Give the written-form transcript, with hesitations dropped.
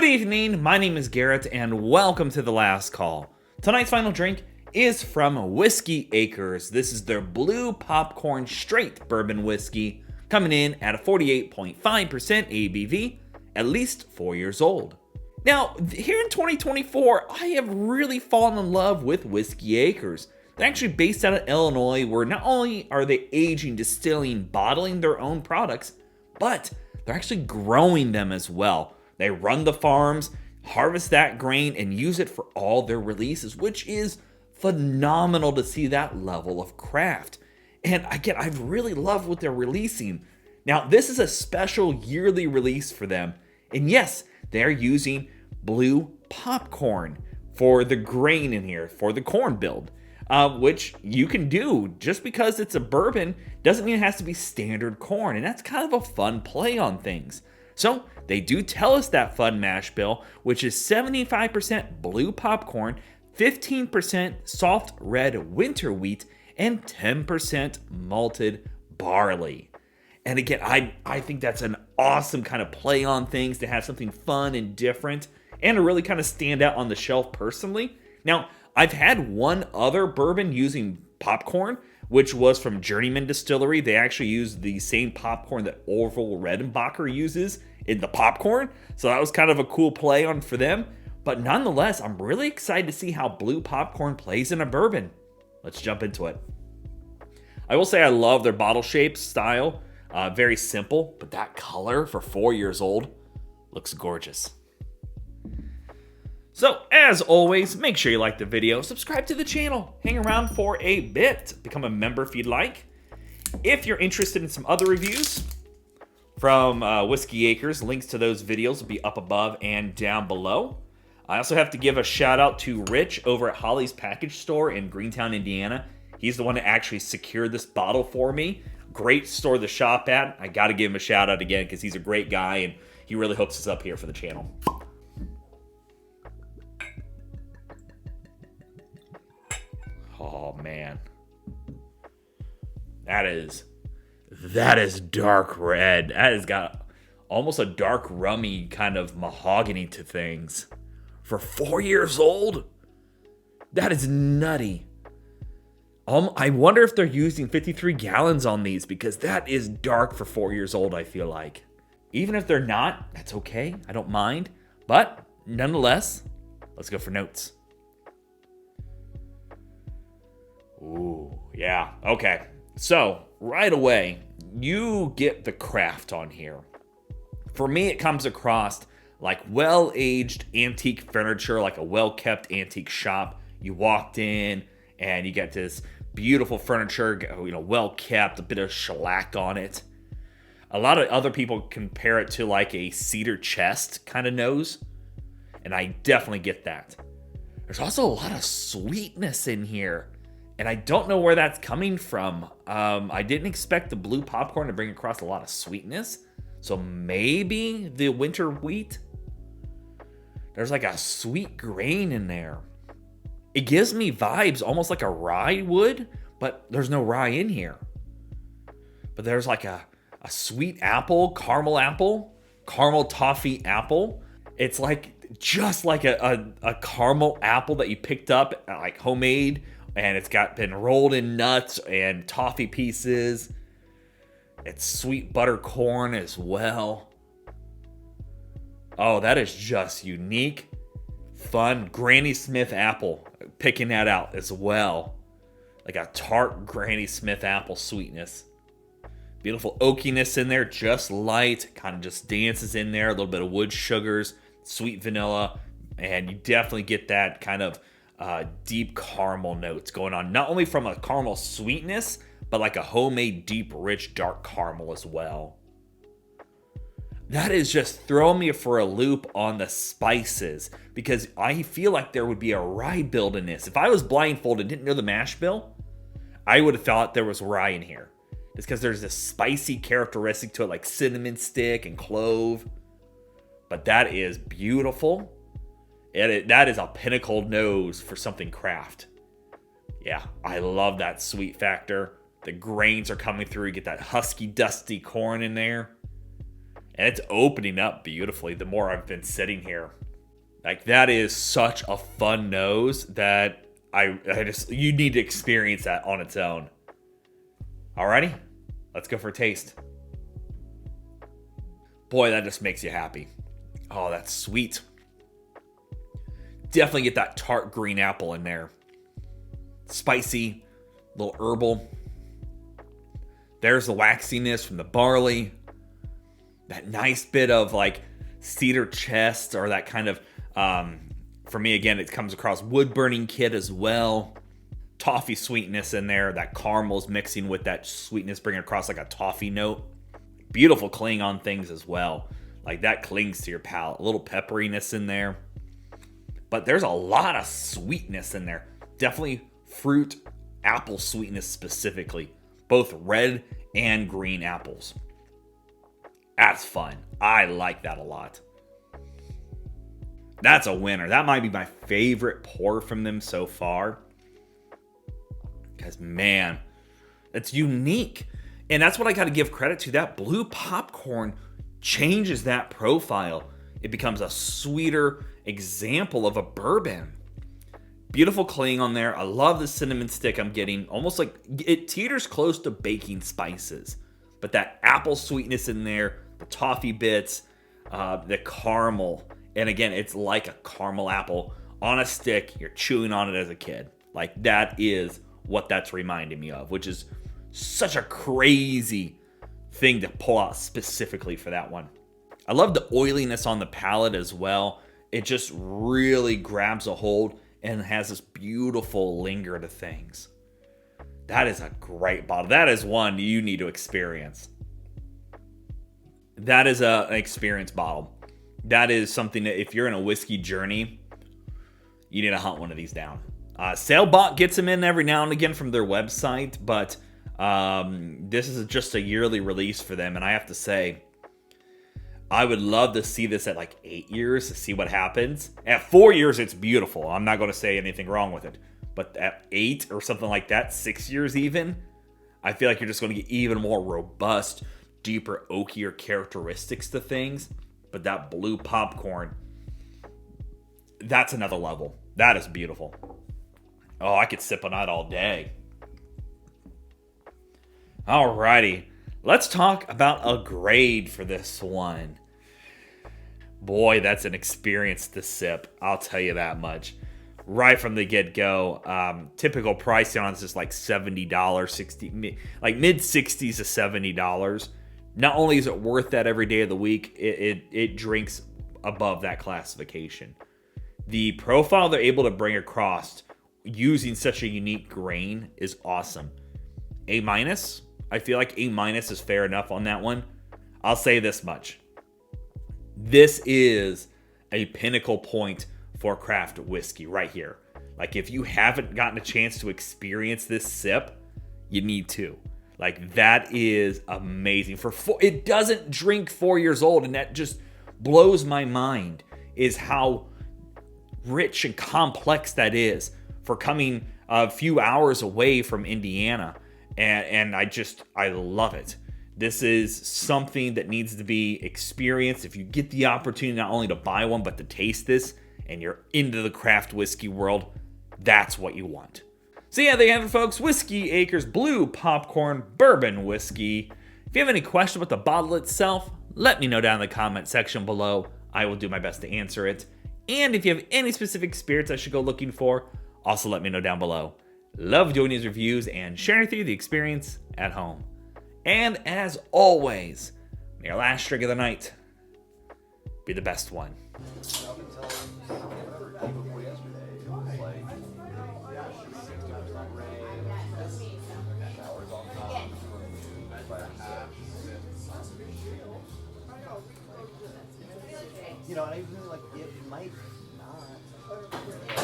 evening, my name is Garrett and welcome to The Last Call. Tonight's final drink is from Whiskey Acres. This is their blue popcorn straight bourbon whiskey, coming in at a 48.5% ABV, at least 4 years old. Now, here in 2024, I have really fallen in love with Whiskey Acres. They're actually based out of Illinois, where not only are they aging, distilling, bottling their own products, but they're actually growing them as well. They run the farms, harvest that grain, and use it for all their releases, which is phenomenal to see that level of craft. And again, I've really loved what they're releasing. Now, this is a special yearly release for them. And yes, they're using blue popcorn for the grain in here, for the corn build, which you can do. Just because it's a bourbon doesn't mean it has to be standard corn. And that's kind of a fun play on things. So they do tell us that fun mash bill, which is 75% blue popcorn, 15% soft red winter wheat, and 10% malted barley. And again, I think that's an awesome kind of play on things to have something fun and different and to really kind of stand out on the shelf personally. Now, I've had one other bourbon using popcorn, which was from Journeyman Distillery. They actually use the same popcorn that Orville Redenbacher uses in the popcorn. So that was kind of a cool play on for them. But nonetheless, I'm really excited to see how blue popcorn plays in a bourbon. Let's jump into it. I will say I love their bottle shape style. Very simple, but that color for 4 years old looks gorgeous. So, as always, make sure you like the video, subscribe to the channel, hang around for a bit, become a member if you'd like. If you're interested in some other reviews from Whiskey Acres, links to those videos will be up above and down below. I also have to give a shout out to Rich over at Holly's Package Store in Greentown, Indiana. He's the one that actually secured this bottle for me. Great store to shop at. I got to give him a shout out again because he's a great guy and he really hooks us up here for the channel. Oh man, that is dark red. That has got almost a dark rummy kind of mahogany to things. For 4 years old, that is nutty. I wonder if they're using 53 gallons on these because that is dark for 4 years old, I feel like. Even if they're not, that's okay. I don't mind. But nonetheless, let's go for notes. Ooh, yeah. Okay. So, right away, you get the craft on here. For me, it comes across like well-aged antique furniture, like a well-kept antique shop. You walked in and you get this beautiful furniture, well-kept, a bit of shellac on it. A lot of other people compare it to like a cedar chest kind of nose, and I definitely get that. There's also a lot of sweetness in here. And I don't know where that's coming from. I didn't expect the blue popcorn to bring across a lot of sweetness. So maybe the winter wheat. There's like a sweet grain in there. It gives me vibes almost like a rye would, but there's no rye in here. But there's like a sweet apple, caramel toffee apple. It's like just like a caramel apple that you picked up like homemade. And it's been rolled in nuts and toffee pieces. It's sweet butter corn as well. Oh, that is just unique. Fun. Granny Smith apple. Picking that out as well. Like a tart Granny Smith apple sweetness. Beautiful oakiness in there. Just light. Kind of just dances in there. A little bit of wood sugars. Sweet vanilla. And you definitely get that kind of deep caramel notes going on, not only from a caramel sweetness, but like a homemade deep rich dark caramel as well. That is just throwing me for a loop on the spices because I feel like there would be a rye build in this. If I was blindfolded and didn't know the mash bill, I would have thought there was rye in here. It's because there's this spicy characteristic to it, like cinnamon stick and clove. But that is beautiful. That is a pinnacle nose for something craft. Yeah, I love that sweet factor. The grains are coming through. You get that husky, dusty corn in there. And it's opening up beautifully the more I've been sitting here. Like, that is such a fun nose that you need to experience that on its own. Alrighty, let's go for a taste. Boy, that just makes you happy. Oh, that's sweet. Definitely get that tart green apple in there. Spicy, a little herbal. There's the waxiness from the barley. That nice bit of like cedar chest, or that kind of, for me again, it comes across wood burning kit as well. Toffee sweetness in there. That caramel's mixing with that sweetness, bringing across like a toffee note. Beautiful cling on things as well. Like, that clings to your palate. A little pepperiness in there. But there's a lot of sweetness in there. Definitely fruit, apple sweetness specifically. Both red and green apples. That's fun. I like that a lot. That's a winner. That might be my favorite pour from them so far. Because, man, it's unique. And that's what I got to give credit to. That blue popcorn changes that profile. It becomes a sweeter example of a bourbon. Beautiful cling on there. I love the cinnamon stick I'm getting. Almost like it teeters close to baking spices. But that apple sweetness in there, the toffee bits, the caramel. And again, it's like a caramel apple on a stick. You're chewing on it as a kid. Like, that is what that's reminding me of, which is such a crazy thing to pull out specifically for that one. I love the oiliness on the palate as well. It just really grabs a hold and has this beautiful linger to things. That is a great bottle. That is one you need to experience. That is an experience bottle. That is something that if you're in a whiskey journey, you need to hunt one of these down. Sailbot gets them in every now and again from their website, but this is just a yearly release for them. And I have to say, I would love to see this at like 8 years to see what happens. At 4 years, it's beautiful. I'm not going to say anything wrong with it. But at 8 or something like that, 6 years even, I feel like you're just going to get even more robust, deeper, oakier characteristics to things. But that blue popcorn, that's another level. That is beautiful. Oh, I could sip on that all day. Alrighty. Let's talk about a grade for this one. Boy, that's an experience to sip. I'll tell you that much. Right from the get-go, typical pricing on this is like $70, $60, like mid-60s to $70. Not only is it worth that every day of the week, it drinks above that classification. The profile they're able to bring across using such a unique grain is awesome. A-, I feel like A- is fair enough on that one. I'll say this much. This is a pinnacle point for craft whiskey right here. Like, if you haven't gotten a chance to experience this sip, you need to. Like, that is amazing. It doesn't drink 4 years old, and that just blows my mind, is how rich and complex that is for coming a few hours away from Indiana. And I love it. This is something that needs to be experienced. If you get the opportunity not only to buy one, but to taste this, and you're into the craft whiskey world, that's what you want. So yeah, there you have it, folks. Whiskey Acres Blue Popcorn Bourbon Whiskey. If you have any question about the bottle itself, let me know down in the comment section below. I will do my best to answer it. And if you have any specific spirits I should go looking for, also let me know down below. Love doing these reviews and sharing with you the experience at home. And as always, may your last drink of the night be the best one. You know, and I even like it might not.